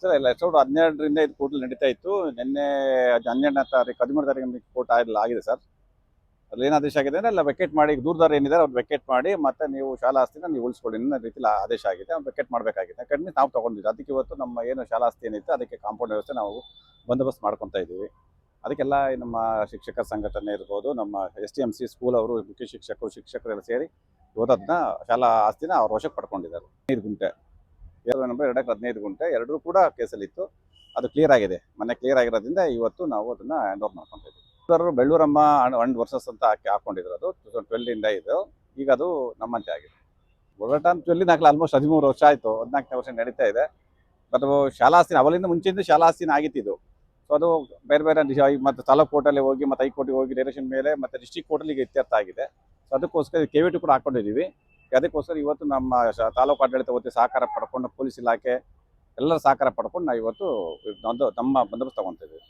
Sir ಇಲ್ಲ 2012ರಿಂದ ಇದು ಕೋರ್ಟಲ್ಲಿ ನಡೀತಾ ಇತ್ತು. ನಿನ್ನೆ 12ನೇ ತಾರೀಕು 13 ತಾರೀಕು ಕೋರ್ಟ್ ಆಗಿದೆ ಸರ್. ಅಲ್ಲಿ ಏನು ಆದೇಶ ಆಗಿದೆ ಅಂದರೆ ಎಲ್ಲ ವೆಕೇಟ್ ಮಾಡಿ, ದೂರದಾರ ಏನಿದ್ದಾರೆ ಅವ್ರು ವೆಕೇಟ್ ಮಾಡಿ ಮತ್ತೆ ನೀವು ಶಾಲಾ ಆಸ್ತಿನ ನೀವು ಉಳಿಸ್ಕೊಳ್ಳಿ ಅನ್ನೋ ರೀತಿಯಲ್ಲಿ ಆದೇಶ ಆಗಿದೆ. ಅವ್ರು ವೆಕೇಟ್ ಮಾಡಬೇಕಾಗಿದೆ. ಕಡಿಮೆ ನಾವು ತೊಗೊಂಡಿದ್ದು ಅದಕ್ಕೆ ಇವತ್ತು ನಮ್ಮ ಏನು ಶಾಲಾ ಆಸ್ತಿ ಏನಿತ್ತು ಅದಕ್ಕೆ ಕಾಂಪೌಂಡ್ ವ್ಯವಸ್ಥೆ ನಾವು ಬಂದೋಬಸ್ತ್ ಮಾಡ್ಕೊತಾ ಇದ್ದೀವಿ. ಅದಕ್ಕೆಲ್ಲ ನಮ್ಮ ಶಿಕ್ಷಕರ ಸಂಘಟನೆ ಇರ್ಬೋದು, ನಮ್ಮ STMC ಸ್ಕೂಲ್ ಅವರು ಮುಖ್ಯ ಶಿಕ್ಷಕರೆಲ್ಲ ಸೇರಿ ಇವತ್ತು ಅದನ್ನ ಶಾಲಾ ಆಸ್ತಿನ ಅವ್ರ ವಶಕ್ಕೆ ಪಡ್ಕೊಂಡಿದ್ದಾರೆ. 15 ಗುಂಟೆ 2 ನಂಬರ್ 2ಕ್ಕೆ 15 ಗುಂಟೆ ಎರಡೂ ಕೂಡ ಕೇಸಲ್ಲಿತ್ತು. ಅದು ಕ್ಲಿಯರ್ ಆಗಿದೆ. ಮೊನ್ನೆ ಕ್ಲಿಯರ್ ಆಗಿರೋದ್ರಿಂದ ಇವತ್ತು ನಾವು ಅದನ್ನ ಹ್ಯಾಂಡ್ ಓವರ್ ಮಾಡ್ಕೊತಾ ಇದ್ದೀವಿ. ಸರ್ ಬೆಳ್ಳೂರಮ್ಮ ಅಂಡ್ ವರ್ಸಸ್ ಅಂತ ಹಾಕೊಂಡಿದ್ರು. ಅದು 2012 ಇದು. ಈಗ ಅದು ನಮ್ಮಂತೆ ಆಗಿದೆ. ಬುಲೆಟಾನ್ ನಲ್ಲಿ ಆಲ್ಮೋಸ್ಟ್ 13 ವರ್ಷ ಆಯಿತು. 14ನೇ ವರ್ಷ ನಡೀತಾ ಇದೆ. ಅದು ಶಾಲಾ ಆಸ್ತಿನ ಅವಲಿಂದ ಮುಂಚೆಯಿಂದ ಶಾಲಾ ಆಸ್ತಿನ ಆಗಿತ್ತು. ಸೊ ಅದು ಬೇರೆ ಬೇರೆ ಮತ್ತು ತಾಲೂಕು ಕೋರ್ಟಲ್ಲಿ ಹೋಗಿ ಮತ್ತು ಹೈಕೋರ್ಟಿಗೆ ಹೋಗಿ ಡೈರೆಕ್ಷನ್ ಮೇಲೆ ಮತ್ತು ಡಿಸ್ಟ್ರಿಕ್ಟ್ ಕೋರ್ಟಲ್ಲಿ ಈಗ ಇತ್ಯರ್ಥ ಆಗಿದೆ. ಸೊ ಅದಕ್ಕೋಸ್ಕರ KVT ಕೂಡ ಹಾಕೊಂಡಿದ್ದೀವಿ. ಅದಕ್ಕೋಸ್ಕರ ಇವತ್ತು ನಮ್ಮ ತಾಲೂಕು ಆಡಳಿತ ವತಿ ಸಹಕಾರ ಪಡ್ಕೊಂಡು, ಪೊಲೀಸ್ ಇಲಾಖೆ ಎಲ್ಲರ ಸಹಕಾರ ಪಡ್ಕೊಂಡು ನಾವು ಇವತ್ತು ನಮ್ಮ ಬಂದೋಬಸ್ತ್ ತಗೊತಿದ್ದೀವಿ.